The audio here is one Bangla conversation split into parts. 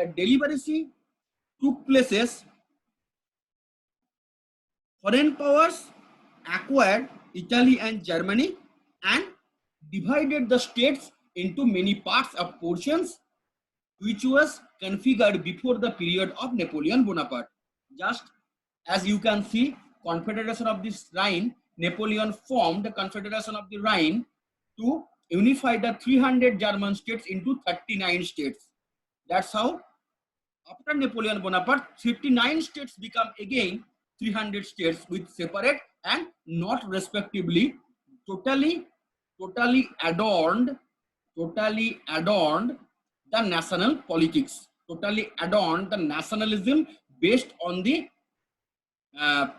the delivery took places, foreign powers acquired Italy and Germany and divided the states into many parts of portions which was configured before the period of Napoleon Bonaparte. Just as you can see, Confederation of this Rhine, Napoleon formed the Confederation of the Rhine to unify the 300 German states into 39 states. That's how after Napoleon Bonaparte, 59 states become again 300 states with separate and not respectively totally adorned the national politics, totally adorned the nationalism based on the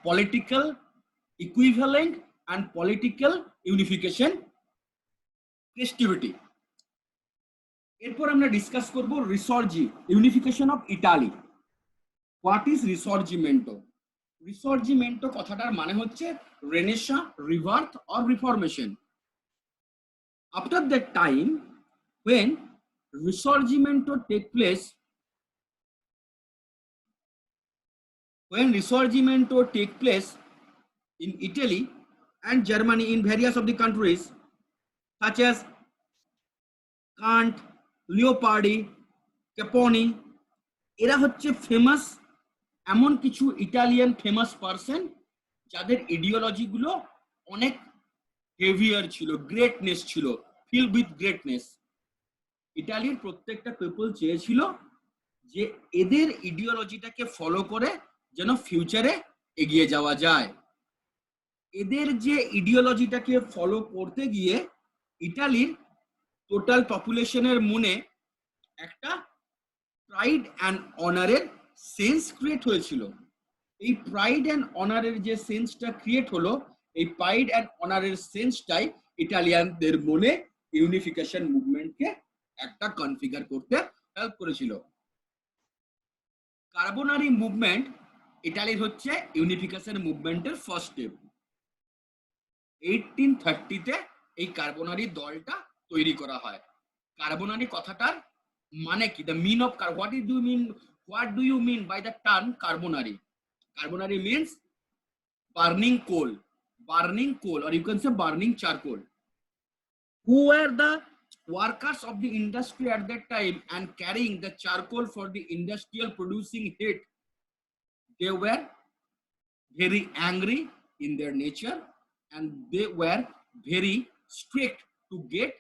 political equivalent and political unification festivity. এরপর আমরা ডিসকাস করব unification of Italy. What is risorgimento? Risorgimento কথাটার মানে হচ্ছে renaissance, rebirth or reformation. After that time when Risorgimento take place in Italy and Germany in various of the countries such as Kant, Leopardi, Caponi, এরা হচ্ছে ফেমাস এমন কিছু ইটালিয়ান ফেমাস পারসন যাদের ইডিওলজি গুলো অনেক হেভিয়ার ছিল, গ্রেটনেস ছিল, ফিল উইথ গ্রেটনেস। ইটালির প্রত্যেকটা পিপল চেয়েছিল যে এদের ইডিওলজিটাকে ফলো করে যেন ফিউচারে এগিয়ে যাওয়া যায়। এদের যে ইডিওলজিটাকে ফলো করতে গিয়ে ইটালির টোটাল পপুলেশনের মনে একটা প্রাইড অ্যান্ড অনারের সেন্স ক্রিয়েট হয়েছিল। এই প্রাইড অ্যান্ড অনারের যে সেন্সটা ক্রিয়েট হলো, এই প্রাইড অ্যান্ড অনারের সেন্সটাই ইটালিয়ানদের মনে ইউনিফিকেশন মুভমেন্টকে একটা কনফিগার করতে হেল্প করেছিল। কার্বোনারি মুভমেন্ট ইটালির হচ্ছে ইউনিফিকেশন মুভমেন্টের ফার্স্ট স্টেপ। 1830-তে এই কার্বোনারি দলটা তৈরি করা হয়। কার্বোনারি কথাটার মানে কি? The mean of what do you mean by the term carbonari? Carbonari means burning coal or you can say burning charcoal. Who were the workers of the industry at that time and carrying the charcoal for the industrial producing heat? They were very angry in their nature and they were very strict to get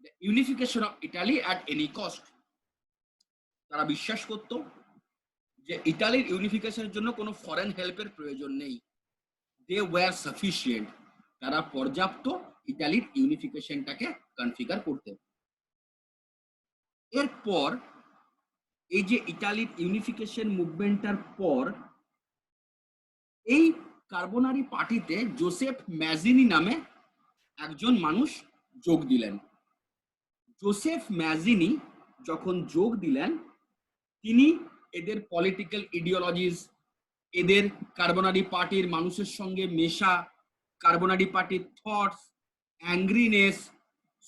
the unification of Italy at any cost. তারা বিশ্বাস করত যে ইতালির ইউনিফিকেশনের জন্য কোনো ফরেন হেল্পের প্রয়োজন নেই। দে ওয়ার সাফিসিয়েন্ট, তারা পর্যাপ্ত ইতালির ইউনিফিকেশনটাকে কনফিগার করতে। এরপর এই যে ইতালির ইউনিফিকেশন মুভমেন্টটার পর এই কার্বোনারি পার্টিতে জোসেফ ম্যাজিনি নামে একজন মানুষ যোগ দিলেন। জোসেফ ম্যাজিনি যখন যোগ দিলেন, তিনি এদের পলিটিক্যাল ইডিওলজিস, এদের কার্বোনারি পার্টির মানুষের সঙ্গে মেশা, কার্বোনারি পার্টির থটস, অ্যাংরিনেস,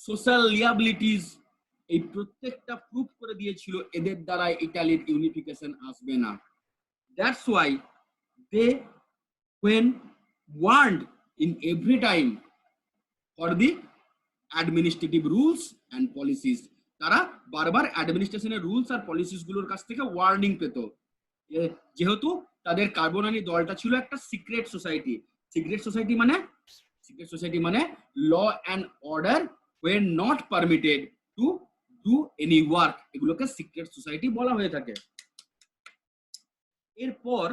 সোশ্যাল লিয়াবিলিটিস, এই প্রত্যেকটা প্রুফ করে দিয়েছিল এদের দ্বারা ইটালির ইউনিফিকেশন আসবে না। That's why they when warned in every time for the administrative rules and policies, তারা বারবার অ্যাডমিনিস্ট্রেশনের রুলস আর পলিসিস গুলোর কাছ থেকে ওয়ার্নিং পেত। যেহেতু তাদের কার্বোনারি দলটা ছিল একটা সিক্রেট সোসাইটি। সিক্রেট সোসাইটি মানে law and order were not permitted to do any work, এগুলোকে সিক্রেট সোসাইটি বলা হয়ে থাকে। এরপর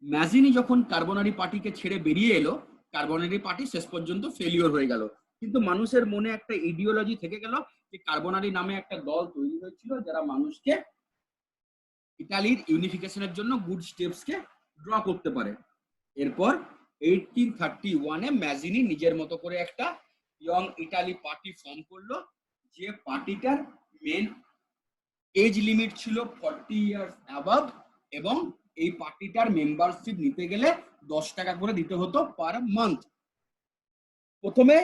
ম্যাজিনি যখন কার্বোনারি পার্টিকে ছেড়ে বেরিয়ে এলো, কার্বোনারি পার্টি শেষ পর্যন্ত ফেলিওর হয়ে গেল। কিন্তু মানুষের মনে একটা ইডিওলজি থেকে গেল যে কার্বোনারি নামে একটা দল তৈরি হয়েছিল যারা মানুষকে ইতালির ইউনিফিকেশনের জন্য গুড স্টেপসকে ড্র করতে পারে। এরপর 1831-এ ম্যাজিনি নিজের মতো করে একটা ইয়ং ইটালি পার্টি ফর্ম করলো, যে পার্টিটার মেন এজ লিমিট ছিল 40 ইয়ার্স অ্যাবাভ এবং এই পার্টিটার মেম্বারশিপ নিতে গেলে 10 টাকা করে দিতে হতো পার মান্থ। প্রথমে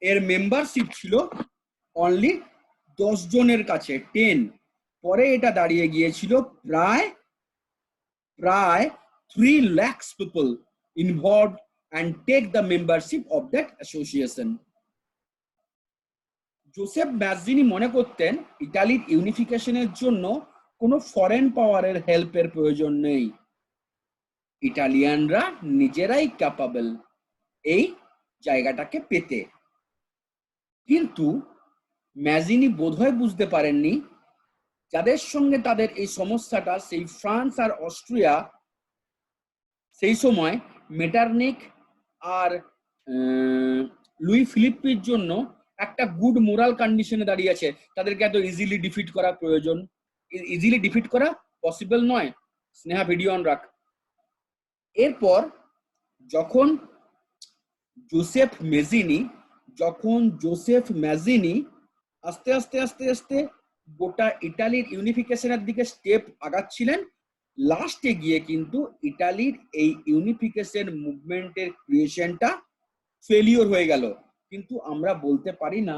এর মেম্বারশিপ ছিল অনলি 10 জনের কাছে, 10, পরে এটা দাঁড়িয়ে গিয়েছিল প্রায় প্রায় 3 lakhs people involved and take the membership of that association. Joseph Mazzini মনে করতেন ইতালির ইউনিফিকেশনের জন্য কোনো ফরেন পাওয়ারের হেল্পের প্রয়োজন নেই, ইটালিয়ানরা নিজেরাই ক্যাপাবল এই জায়গাটাকে পেতে। কিন্তু ম্যাজিনি বোধহয় বুঝতে পারেননি যাদের সঙ্গে তাদের এই সমস্যাটা, সেই ফ্রান্স আর অস্ট্রিয়া, সেই সময় মেটারনিক আর লুই ফিলিপ্পির জন্য একটা গুড মোরাল কন্ডিশনে দাঁড়িয়ে আছে। তাদেরকে এত ইজিলি ডিফিট করা প্রয়োজন, ইজিলি ডিফিট করা পসিবল নয়। স্নেহা ভিডিও অন রাখ। এরপর যখন জোসেফ ম্যাজিনি আস্তে আস্তে আস্তে আস্তে গোটা ইটালির ইউনিফিকেশনের দিকে স্টেপ আগাচ্ছিলেন, লাস্টে গিয়ে কিন্তু ইটালির এই ইউনিফিকেশন মুভমেন্টের ক্রিয়েশনটা ফেলিওর হয়ে গেল। কিন্তু আমরা বলতে পারি না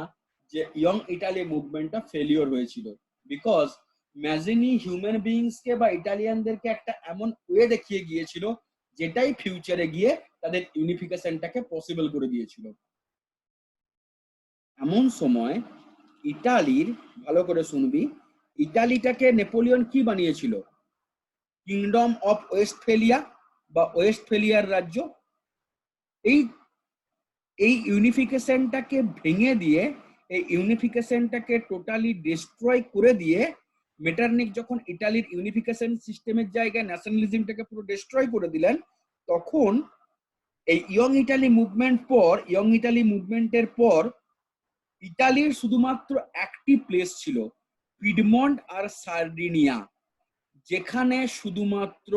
যে ইয়ং ইটালি মুভমেন্টটা ফেলিওর হয়েছিল, বিকজ ম্যাজিনি হিউম্যান বিইংসকে বা ইটালিয়ানদেরকে একটা এমন ওয়ে দেখিয়ে গিয়েছিল যেটাই ফিউচারে গিয়ে তাদের ইউনিফিকেশনটাকে পসিবল করে দিয়েছিল। এমন সময় ইটালির, ভালো করে শুনবি, ইটালিটাকে নেপোলিয়ন কি বানিয়েছিল? কিংডম অফ ওয়েস্টফেলিয়া বা ওয়েস্টফেলিয়ার রাজ্য। এই ইউনিফিকেশনটাকে ভেঙে দিয়ে, এই ইউনিফিকেশনটাকে টোটালি ডিস্ট্রয় করে দিয়ে মেটারনিক যখন ইটালির ইউনিফিকেশন সিস্টেমের জায়গায় ন্যাশনালিজমটাকে পুরো ডিস্ট্রয় করে দিলেন, তখন এই ইয়ং ইটালি মুভমেন্টের পর ইটালির শুধুমাত্র একটি প্লেস ছিল, পিডমন্ট আর সার্ডিনিয়া, যেখানে শুধুমাত্র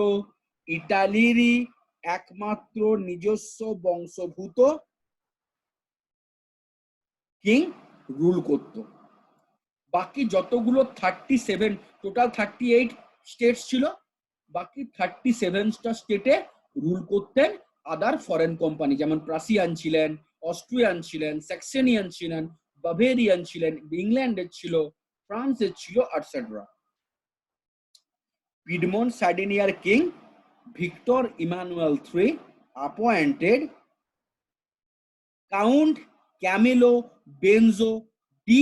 ইটালিরই একমাত্র নিজস্ব বংশভূত কিং রুল করত। বাকি যতগুলো 37, টোটাল 38 স্টেটস ছিল, বাকি 37টা স্টেটে রুল করতেন আদার ফরেন কোম্পানি, যেমন প্রাসিয়ান ছিলেন, অস্ট্রিয়ান ছিলেন, স্যাক্সেনিয়ান ছিলেন, বাভেরিয়ান ছিলেন, ইংল্যান্ডের ছিল, ফ্রান্সের ছিল, এটসেট্রা। পিডমন্ট সার্ডিনিয়ার king Victor Emmanuel III appointed Count Camillo Benzo di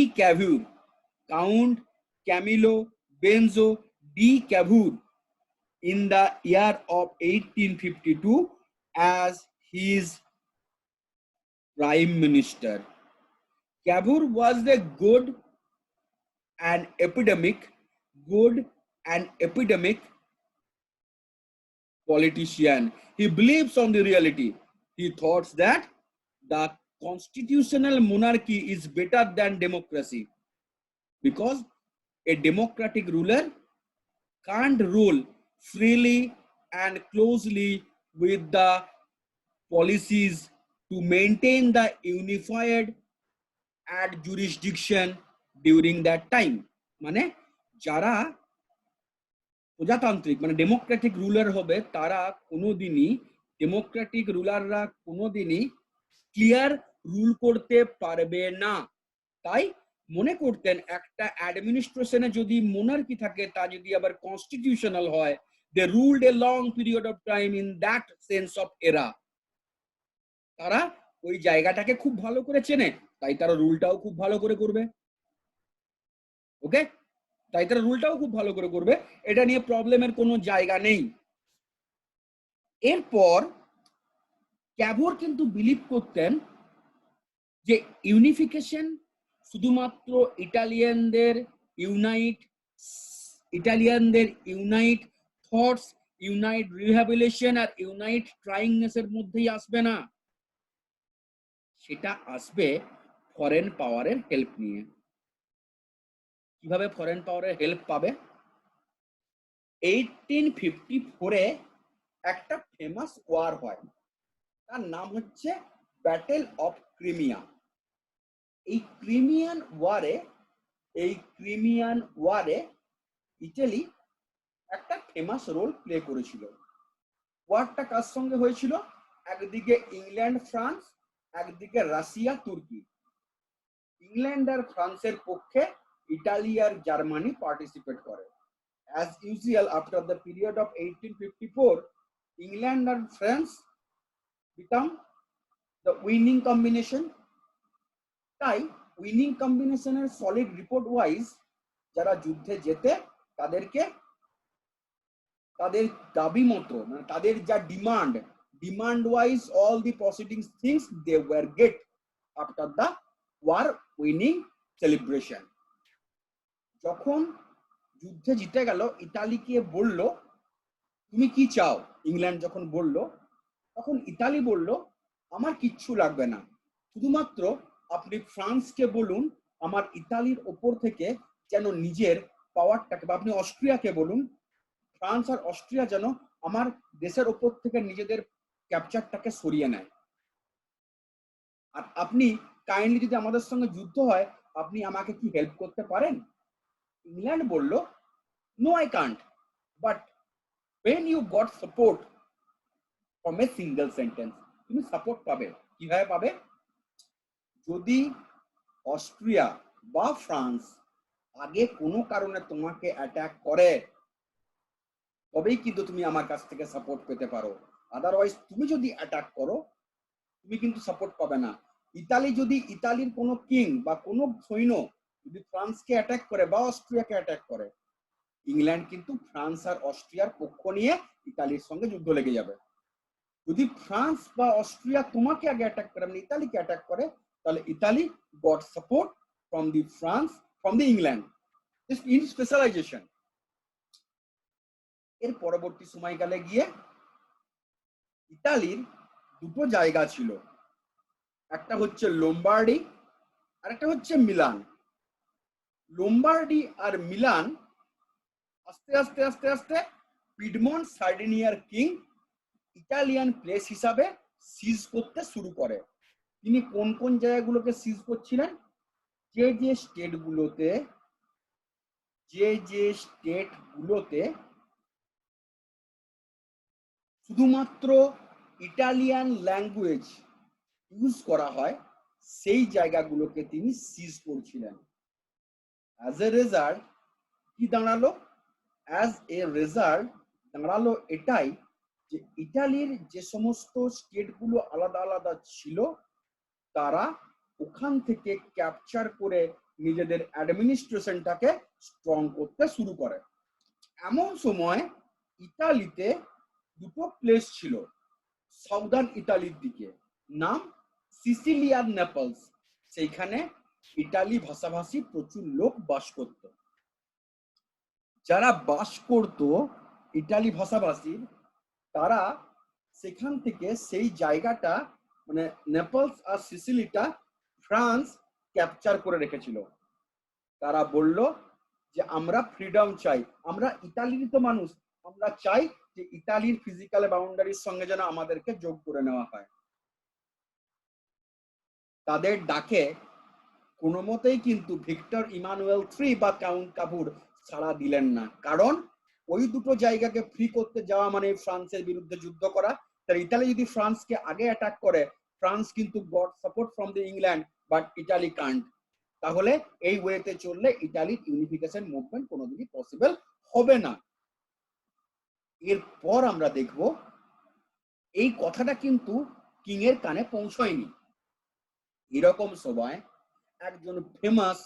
Cavour in the year of 1852 as his prime minister. Cavour was a good and epidemic politician. He believes on the reality. He thought that the constitutional monarchy is better than democracy, because a democratic ruler can't rule freely and closely with the policies to maintain the unified ad jurisdiction during that time. মানে যারা প্রজাতান্ত্রিক মানে ডেমোক্রেটিক রুলার হবে, তারা কোনোদিনই, ডেমোক্রেটিক রুলাররা কোনোদিনই ক্লিয়ার রুল করতে পারবে না। তাই মনে করতেন একটা অ্যাডমিনিস্ট্রেশনে যদি মোনার্কি থাকে, তা যদি আবার কনস্টিটিউশনাল হয়, they ruled a long period of time in that sense of era. তারা ওই জায়গাটাকে খুব ভালো করে চেনে, তাই তারা রুলটাও খুব ভালো করে করবে। ওকে, তাই তারা রুলটাও খুব ভালো করে করবে, এটা নিয়ে প্রবলেমের কোনো জায়গা নেই। এরপর ক্যাভোর কিন্তু বিলিভ করতেন যে ইউনিফিকেশন শুধুমাত্র ইটালিয়ানদের ইউনাইট থটস, ইউনাইট রিহ্যাবিলিটেশন আর ইউনাইট ট্রাইংনেসের মধ্যেই আসবে না, সেটা আসবে ফরেন পাওয়ারের হেল্প নিয়ে। কিভাবে ফরেন পাওয়ারের হেল্প পাবে? 1854-এ একটা ফেমাস ওয়ার হয়, তার নাম হচ্ছে ব্যাটেল অফ ক্রিমিয়া। এই ক্রিমিয়ান ওয়ারে ইটালি একটা ফেমাস রোল প্লে করেছিল। ওয়ারটা কার সঙ্গে হয়েছিল? একদিকে ইংল্যান্ড ফ্রান্স, একদিকে রাশিয়া তুর্কি। ইংল্যান্ড আর ফ্রান্সের পক্ষে ইটালি আর জার্মানি পার্টিসিপেট করে। As usual, after the period of 1854, England and France become the winning combination. তাই উইনিং কম্বিনেশনের সলিড রিপোর্ট ওয়াইজ যারা যুদ্ধে জেতে তাদেরকে তাদের দাবি মতো মানে তাদের যা demand wise all the proceeding things they were get after the war winning celebration. যখন যুদ্ধে জিতে গেল ইতালিকে বলল তুমি কি চাও, ইংল্যান্ড যখন বলল তখন ইতালি বলল আমার কিচ্ছু লাগবে না, শুধুমাত্র আপনি ফ্রান্সকে বলুন আমার ইতালির ওপর থেকে যেন নিজের পাওয়ারটাকে, বা আপনি অস্ট্রিয়াকে বলুন ফ্রান্স আর অস্ট্রিয়া যেন আমার দেশের ওপর থেকে নিজেদের ক্যাপচারটাকে সরিয়ে নেয়। আর আপনি কাইন্ডলি যদি আমাদের সঙ্গে যুদ্ধ হয় আপনি আমাকে কি হেল্প করতে পারেন? ইংল্যান্ড বলল no I can't, but when you got support from a single sentence, তুমি সাপোর্ট পাবে। কিভাবে পাবে? যদি অস্ট্রিয়া বা ফ্রান্স আগে কোনো কারণে তোমাকে অ্যাটাক করে তবেই কিন্তু তুমি আমার কাছ থেকে সাপোর্ট পেতে পারো, আদারওয়াইজ তুমি যদি অ্যাটাক করো তুমি কিন্তু সাপোর্ট পাবে না। ইতালির কোনো কিং বা কোনো সৈন্য যদি ফ্রান্সকে অ্যাটাক করে বা অস্ট্রিয়াকে অ্যাটাক করে, ইংল্যান্ড কিন্তু ফ্রান্স আর অস্ট্রিয়ার পক্ষ নিয়ে ইতালির সঙ্গে যুদ্ধ লেগে যাবে। যদি ফ্রান্স বা অস্ট্রিয়া তোমাকে আগে অ্যাটাক করে মানে ইতালিকে অ্যাটাক করে, তাহলে Italy got support from the England in specialization. এর পরবর্তী সময়কালে গিয়ে ইতালির দুটো জায়গা ছিল, একটা হচ্ছে লোম্বার্ডি আর একটা হচ্ছে মিলান। লোম্বার্ডি আর মিলান আস্তে আস্তে আস্তে আস্তে পিডমন্ট সার্ডিনিয়ার কিং ইটালিয়ান প্লেস হিসাবে সিজ করতে শুরু করে। তিনি কোন কোন জায়গাগুলোকে সিজ করছিলেন? যে স্টেটগুলোতে শুধুমাত্র ইটালিয়ান ল্যাঙ্গুয়েজ ইউজ করা হয় সেই জায়গাগুলোকে তিনি সিজ করছিলেন। অ্যাজ এ রেজাল্ট কি দাঁড়ালো? দাঁড়ালো এটাই যে ইটালির যে সমস্ত স্টেটগুলো আলাদা আলাদা ছিল তারা ওখান থেকে ক্যাপচার করে নিজেদের অ্যাডমিনিস্ট্রেশনটাকে স্ট্রং করতে শুরু করে। এমন সময় ইতালিতে দুটো প্লেস ছিল সাউদার্ন ইতালির দিকে, নাম সিসিলি আর নেপলস। সেইখানে ইটালি ভাষাভাষী প্রচুর লোক বাস করত। যারা বাস করত ইটালি ভাষাভাষীর তারা সেখান থেকে সেই জায়গাটা মানে নেপলস আর সিসিলিটা ফ্রান্স ক্যাপচার করে রেখেছিল। তারা বলল যে আমরা ফ্রিডম চাই, আমরা ইতালির তো মানুষ, আমরা চাই যে ইতালির ফিজিক্যাল বাউন্ডারির সঙ্গে যেন আমাদেরকে যোগ করে নেওয়া হয়। তাদের ডাকে কোনো মতেই কিন্তু ভিক্টর ইমানুয়েল III বা কাউন্ট কাপুর ছাড়া দিলেন না, কারণ ওই দুটো জায়গাকে ফ্রি করতে যাওয়া মানে ফ্রান্সের বিরুদ্ধে যুদ্ধ করা। তাই ইতালি যদি ফ্রান্সকে আগে অ্যাটাক করে ফ্রান্স কিন্তু got support from the England but Italy can't, তাহলে এই ওয়েতে চললে ইটালির ইউনিফিকেশন মুভমেন্ট কোনোদিনই পসিবল হবে না। এরপর আমরা দেখব এই কথাটা কিন্তু কিং এর কানে পৌঁছয়নি। এরকম সময় একজন ফেমাস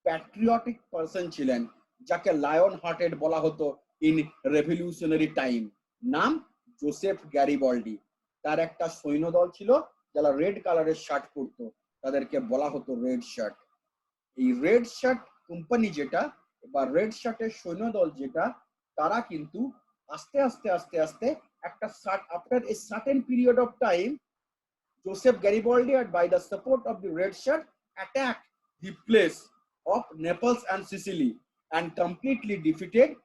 প্যাট্রিয়টিক পারসন ছিলেন যাকে লায়ন হার্টেড বলা হতো ইন রেভলিউশনারি টাইম, নাম জোসেফ গ্যারিবল্ডি। তার একটা সৈন্যদল ছিল যারা রেড কালারের শার্ট পরতো, তাদেরকে বলা হতো রেড শার্ট। এই রেড শার্ট কোম্পানি যেটা বা রেড শার্টের সৈন্যদল যেটা, তারা কিন্তু আস্তে আস্তে আস্তে আস্তে একটা after a certain period of time Joseph Garibaldi, and by the support of the Red Shirt, attacked the place of Naples and Sicily and completely defeated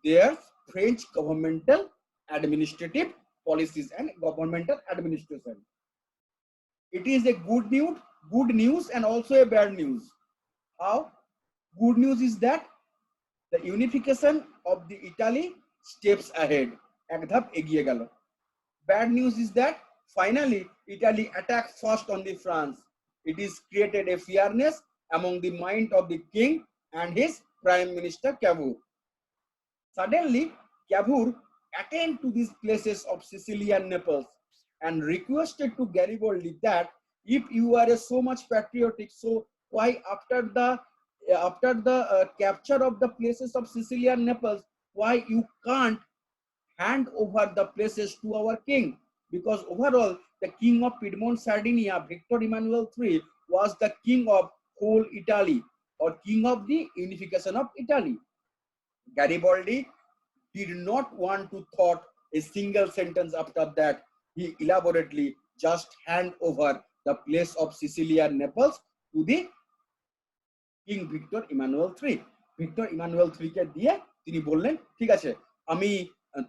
their French governmental administrative policies and governmental administration. It is a good news and also a bad news. How? Good news is that the unification of the Italy steps ahead. এক ধাপ এগিয়ে গেল। Bad news is that finally Italy attacked first on the France. It is created a fearness among the mind of the king and his prime minister Cavour. Suddenly, Cavour attained to these places of Sicily and Naples and requested to Garibaldi that if you are so much patriotic, so why after the capture of the places of Sicily and Naples, why you can't hand over the places to our king? Because overall, the king of Piedmont Sardinia, Victor Emmanuel III, was the king of whole Italy, or king of the unification of Italy. Garibaldi did not want to thought a single sentence after that. He elaborately just hand over the place of Sicily and Naples to the King Victor Emmanuel III. Victor Emmanuel III কে দিয়ে তিনি বললেন, ঠিক আছে, আমি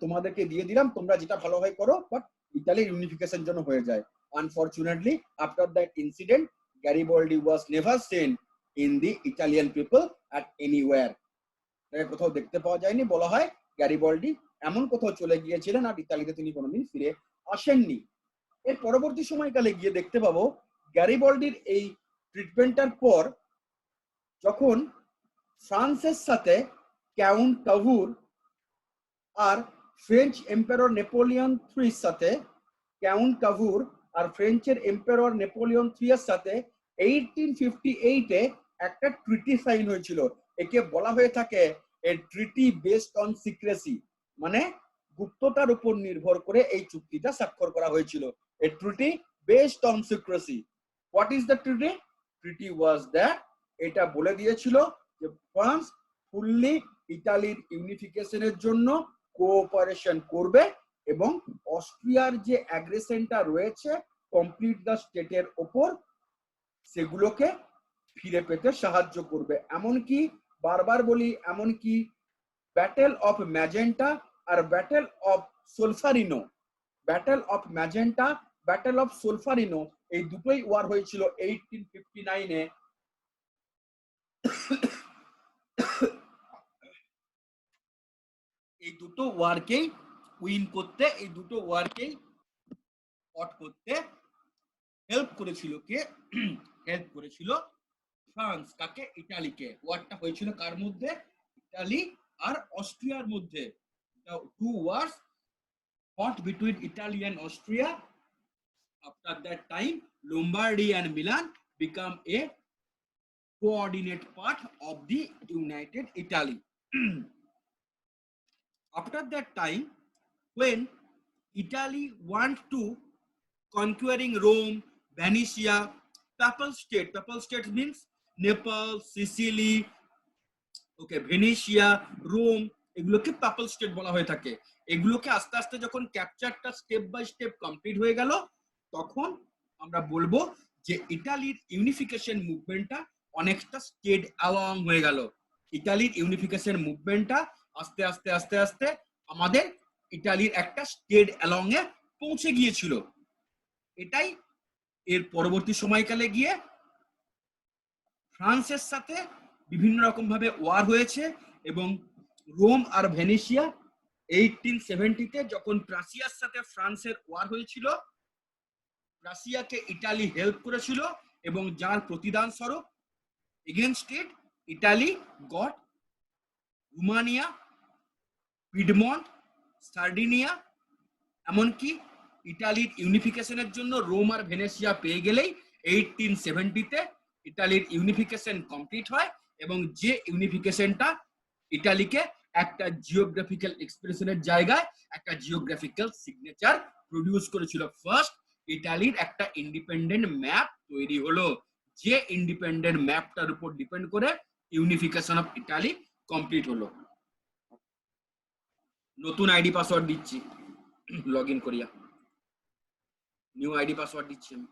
তোমাদেরকে দিয়ে দিলাম, তোমরা যেটা ভালো হয় করো, বাট ইতালির ইউনিফিকেশন যেন হয়ে যায়। Unfortunately, after that incident, Garibaldi was never seen in the Italian people at anywhere. কোথাও দেখতে পাওয়া যায়নি। বলা হয় গ্যারিবল্ডি এমন কোথাও চলে গিয়েছিলেন আর ইতালিতে তিনি কোনোদিন ফিরে আসেননি। এর পরবর্তী সময়কালে গিয়ে দেখতে পাবো গ্যারিবল্ডির এই ট্রিটমেন্টের পর যখন ফ্রান্সের সাথে কাউন্ট কাভুর আর ফ্রেঞ্চ এম্পায়ার নেপোলিয়ন থ্রির সাথে কাউন্ট কাভুর আর ফ্রেঞ্চের এম্পায়ার নেপোলিয়ন থ্রি এর সাথে 1858 এ একটা ট্রিটি সাইন হয়েছিল। একে বলা হয়ে থাকে এ ট্রিটি বেসড অন সিক্রেসি, মানে গুপ্ততার উপর নির্ভর করে এই চুক্তিটা স্বাক্ষর করা হয়েছিল। A treaty based on secrecy. What is the treaty? Treaty was that, এটা বলে দিয়েছিল যে ফ্রান্স ফুললি ইতালির ইউনিফিকেশনের জন্য কোঅপারেশন করবে এবং অস্ট্রিয়ার যে অ্যাগ্রেশনটা রয়েছে কমপ্লিট দ্য স্টেটের ওপর, সেগুলোকে ফিরে পেতে সাহায্য করবে। এমনকি বারবার বলি, এমনকি ব্যাটেল অফ ম্যাজেন্টা আর battle of Solferino, battle of Magenta, battle of Solferino, এই দুটোই ওয়ার হয়েছিল 1859 এ। এই দুটো ওয়ারকেই উইন করতে, এই দুটো ওয়ারকেই ফট করতে হেল্প করেছিল কে? হেল্প করেছিল ফ্রান্স। কাকে? ইতালিকে। ওয়ারটা হয়েছিল কার মধ্যে? ইতালি আর অস্ট্রিয়ার মধ্যে। Two Wars fought between Italy and Austria. After that time, Lombardy and Milan become a coordinate part of the United Italy. After that time, when Italy want to conquering Rome, Venetia, Papal state means Naples, Sicily, okay, Vinicius, Rome, এগুলোকে পাপল স্টেট বলা হয়ে থাকে। এগুলোকে আস্তে আস্তে যখন ক্যাপচারটা স্টেপ বাই স্টেপ কমপ্লিট হয়ে গেল, তখন আমরা বলবো যে ইতালির ইউনিফিকেশন মুভমেন্টটা অনেকটা স্টেড অ্যালং হয়ে গেল। ইতালির ইউনিফিকেশন মুভমেন্টটা আস্তে আস্তে আস্তে আস্তে আমাদের ইতালির একটা স্টেড অ্যালং এ পৌঁছে গিয়েছিল। এটাই এর পরবর্তী সময়কালে গিয়ে ফ্রান্সের সাথে বিভিন্ন রকম ভাবে ওয়ার হয়েছে এবং রোম আর ভেনিসিয়া 1870 তে যখন প্রাসিয়ার সাথে ফ্রান্সের ওয়ার হয়েছিল, প্রাসিয়াকে ইতালি হেল্প করেছিল এবং যার প্রতিদান স্বরূপ এগেইনস্ট ইট Italy goat Romania, Piedmont, Sardinia. এমনকি ইতালির ইউনিফিকেশনের জন্য রোম আর ভেনেসিয়া পেয়ে গেলেই 1870 তে ইতালির ইউনিফিকেশন কমপ্লিট হয় এবং যে ইউনিফিকেশনটা ইতালিকে একটা জিওগ্রাফিক্যাল এক্সপ্রেশনের জায়গায় একটা জিওগ্রাফিক্যাল সিগনেচার প্রডিউস করেছিল। ফার্স্ট ইতালির একটা ইন্ডিপেন্ডেন্ট ম্যাপ তৈরি হলো, যে ইন্ডিপেন্ডেন্ট ম্যাপটার উপর ডিপেন্ড করে ইউনিফিকেশন অফ ইতালি কমপ্লিট হলো। নতুন আইডি পাসওয়ার্ড দিচ্ছি, লগ ইন করিয়া নিউ আইডি পাসওয়ার্ড দিচ্ছি আমি।